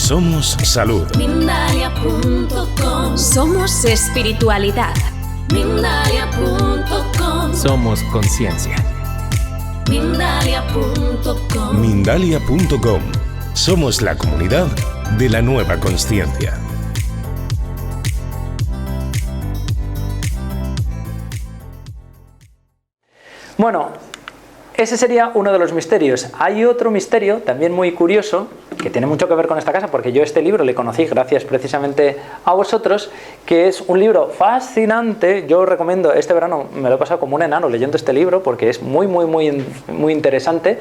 Somos salud. Mindalia.com. Somos espiritualidad. Mindalia.com. Somos conciencia. Mindalia.com. Mindalia.com. Somos la comunidad de la nueva consciencia. Bueno, ese sería uno de los misterios. Hay otro misterio también muy curioso que tiene mucho que ver con esta casa, porque yo este libro le conocí gracias precisamente a vosotros, que es un libro fascinante. Yo os recomiendo, este verano me lo he pasado como un enano leyendo este libro porque es muy interesante,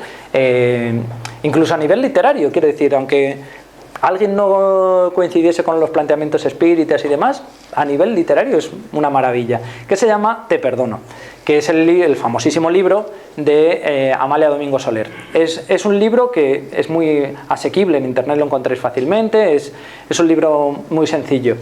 incluso a nivel literario, quiero decir, aunque alguien no coincidiese con los planteamientos espíritas y demás, a nivel literario es una maravilla, que se llama Te perdono, que es el famosísimo libro de Amalia Domingo Soler. Es un libro que es muy asequible, en internet lo encontráis fácilmente, es un libro muy sencillo.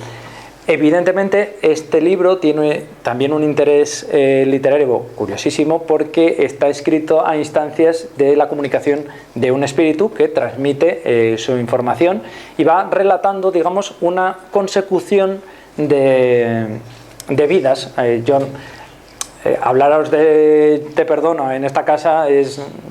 Evidentemente este libro tiene también un interés literario curiosísimo, porque está escrito a instancias de la comunicación de un espíritu que transmite su información y va relatando, digamos, una consecución de vidas. Hablaros de Te perdono en esta casa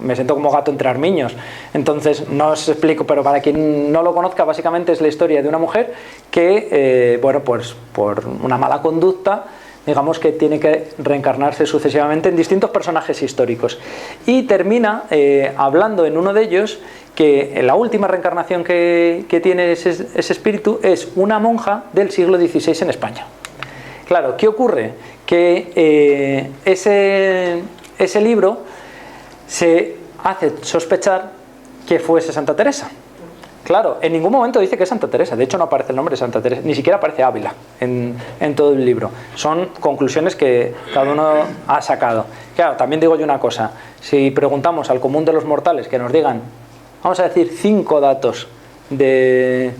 me siento como gato entre armiños, entonces no os explico, pero para quien no lo conozca, básicamente es la historia de una mujer que, bueno, pues por una mala conducta, digamos que tiene que reencarnarse sucesivamente en distintos personajes históricos, y termina hablando en uno de ellos que la última reencarnación que tiene ese espíritu es una monja del siglo XVI en España. Claro, ¿qué ocurre? Que ese libro se hace sospechar que fuese Santa Teresa. Claro, en ningún momento dice que es Santa Teresa, de hecho no aparece el nombre de Santa Teresa, ni siquiera aparece Ávila en todo el libro. Son conclusiones que cada uno ha sacado. Claro, también digo yo una cosa, si preguntamos al común de los mortales que nos digan, vamos a decir 5 datos de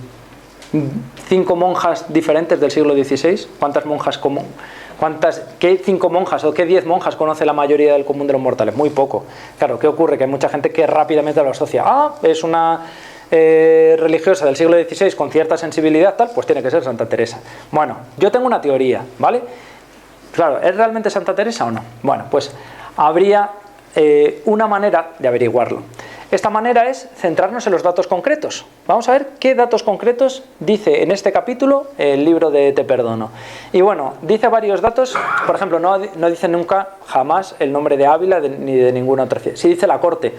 5 monjas diferentes del siglo XVI, ¿cuántas monjas qué 5 monjas o qué 10 monjas conoce la mayoría del común de los mortales? Muy poco. Claro, ¿qué ocurre? Que hay mucha gente que rápidamente lo asocia. Es una religiosa del siglo XVI con cierta sensibilidad, tal, pues tiene que ser Santa Teresa. Bueno, yo tengo una teoría, ¿vale? Claro, ¿es realmente Santa Teresa o no? Bueno, pues habría una manera de averiguarlo. Esta manera es centrarnos en los datos concretos. Vamos a ver qué datos concretos dice en este capítulo el libro de Te perdono. Y bueno, dice varios datos. Por ejemplo, no dice nunca, jamás, el nombre de Ávila ni de ninguna otra ciudad. Sí dice la corte,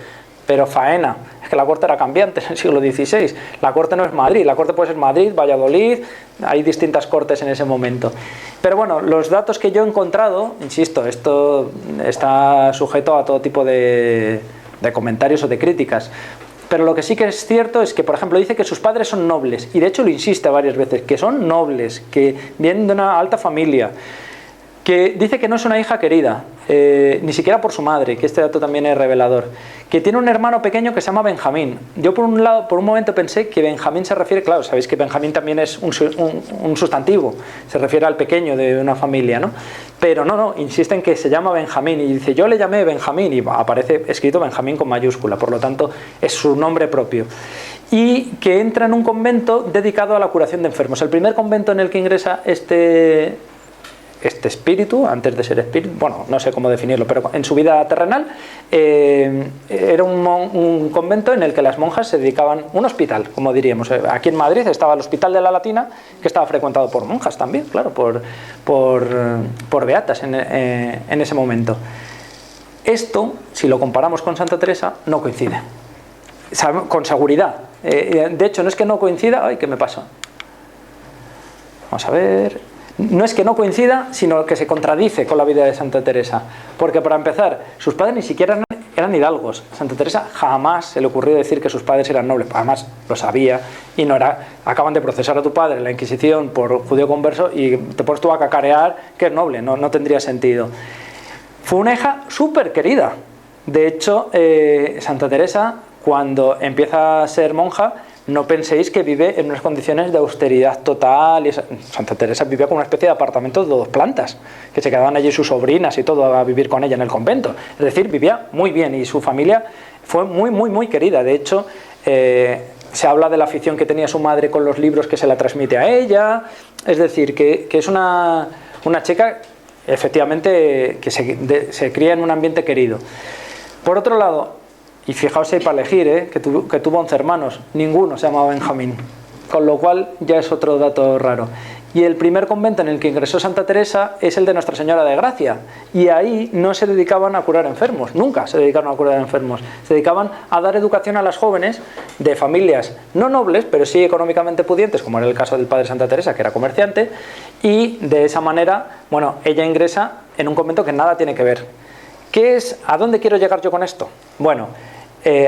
pero faena. Es que la corte era cambiante en el siglo XVI. La corte no es Madrid. La corte puede ser Madrid, Valladolid. Hay distintas cortes en ese momento. Pero bueno, los datos que yo he encontrado, insisto, esto está sujeto a todo tipo de comentarios o de críticas, pero lo que sí que es cierto es que, por ejemplo, dice que sus padres son nobles, y de hecho lo insiste varias veces, que son nobles, que vienen de una alta familia, que dice que no es una hija querida, ni siquiera por su madre, que este dato también es revelador, que tiene un hermano pequeño que se llama Benjamín. Yo por un momento pensé que Benjamín se refiere, claro, sabéis que Benjamín también es un sustantivo, se refiere al pequeño de una familia, ¿no? Pero no, insisten que se llama Benjamín, y dice, yo le llamé Benjamín, y aparece escrito Benjamín con mayúscula, por lo tanto es su nombre propio. Y que entra en un convento dedicado a la curación de enfermos. El primer convento en el que ingresa este espíritu, antes de ser espíritu, bueno, no sé cómo definirlo, pero en su vida terrenal, era un convento en el que las monjas se dedicaban, un hospital, como diríamos. Aquí en Madrid estaba el Hospital de la Latina, que estaba frecuentado por monjas también, claro, por beatas en ese momento. Esto, si lo comparamos con Santa Teresa, no coincide, con seguridad. De hecho, no es que no coincida, ¡ay, qué me pasa! Vamos a ver. No es que no coincida, sino que se contradice con la vida de Santa Teresa. Porque, para empezar, sus padres ni siquiera eran hidalgos. Santa Teresa jamás se le ocurrió decir que sus padres eran nobles. Además, lo sabía, y no era. Acaban de procesar a tu padre en la Inquisición por judío converso y te pones tú a cacarear que es noble. No tendría sentido. Fue una hija súper querida. De hecho, Santa Teresa, cuando empieza a ser monja, no penséis que vive en unas condiciones de austeridad total. Santa Teresa vivía con una especie de apartamento de 2 plantas, que se quedaban allí sus sobrinas y todo a vivir con ella en el convento. Es decir, vivía muy bien, y su familia fue muy querida. De hecho, se habla de la afición que tenía su madre con los libros que se la transmite a ella, es decir, que es una chica efectivamente que se cría en un ambiente querido. Por otro lado, y fijaos si hay para elegir, que tuvo 11 hermanos, ninguno se llamaba Benjamín, con lo cual ya es otro dato raro. Y el primer convento en el que ingresó Santa Teresa es el de Nuestra Señora de Gracia, y ahí no se dedicaban a curar enfermos, nunca se dedicaron a curar enfermos, se dedicaban a dar educación a las jóvenes de familias no nobles, pero sí económicamente pudientes, como era el caso del padre Santa Teresa, que era comerciante, y de esa manera, bueno, ella ingresa en un convento que nada tiene que ver. ¿A dónde quiero llegar yo con esto? Bueno,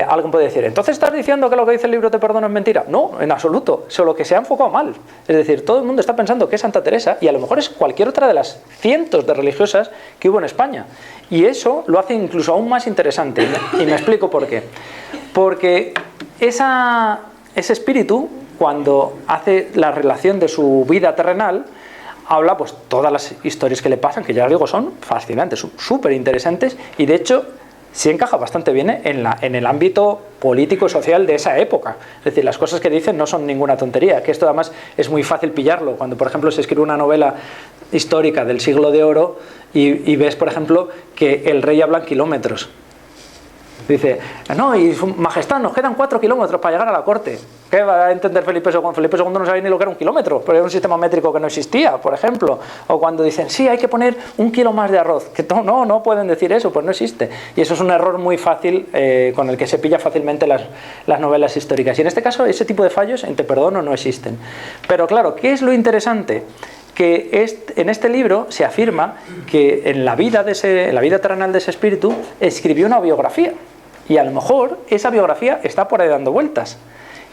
alguien puede decir, ¿entonces estás diciendo que lo que dice el libro Te perdono es mentira? No, en absoluto, solo que se ha enfocado mal. Es decir, todo el mundo está pensando que es Santa Teresa y a lo mejor es cualquier otra de las cientos de religiosas que hubo en España. Y eso lo hace incluso aún más interesante. Y me explico por qué. Porque ese espíritu, cuando hace la relación de su vida terrenal, habla pues todas las historias que le pasan, que ya digo son fascinantes, súper interesantes, y de hecho sí encaja bastante bien en el ámbito político y social de esa época. Es decir, las cosas que dicen no son ninguna tontería, que esto además es muy fácil pillarlo. Cuando, por ejemplo, se escribe una novela histórica del Siglo de Oro y ves, por ejemplo, que el rey habla en kilómetros. Dice, no, y su majestad, nos quedan 4 kilómetros para llegar a la corte. ¿Qué va a entender Felipe II? Felipe II no sabía ni lo que era un kilómetro, pero era un sistema métrico que no existía, por ejemplo. O cuando dicen, sí, hay que poner 1 kilo más de arroz. Que no pueden decir eso, pues no existe. Y eso es un error muy fácil, con el que se pilla fácilmente las novelas históricas. Y en este caso, ese tipo de fallos en Te perdono no existen. Pero claro, ¿qué es lo interesante? Que en este libro se afirma que en la vida terrenal de ese espíritu escribió una biografía. Y a lo mejor esa biografía está por ahí dando vueltas.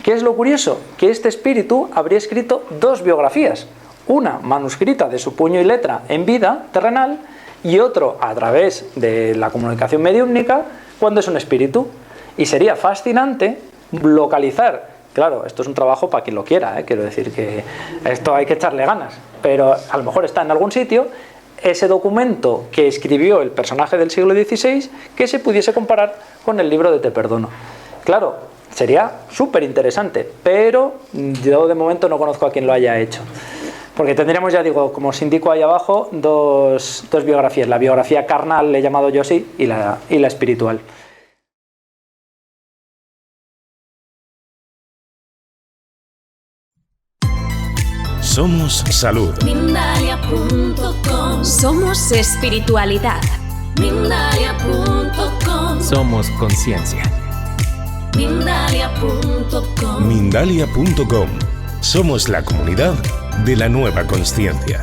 ¿Qué es lo curioso? Que este espíritu habría escrito 2 biografías. Una manuscrita de su puño y letra en vida terrenal y otro a través de la comunicación mediúmnica cuando es un espíritu. Y sería fascinante localizar. Claro, esto es un trabajo para quien lo quiera, quiero decir que esto hay que echarle ganas. Pero a lo mejor está en algún sitio ese documento que escribió el personaje del siglo XVI que se pudiese comparar con el libro de Te perdono. Claro, sería súper interesante, pero yo de momento no conozco a quien lo haya hecho. Porque tendríamos, ya digo, como os indico ahí abajo, dos biografías. La biografía carnal, le he llamado yo así, y la espiritual. Somos salud. Mindalia.com. Somos espiritualidad. Mindalia.com. Somos conciencia. Mindalia.com. Mindalia.com. Somos la comunidad de la nueva consciencia.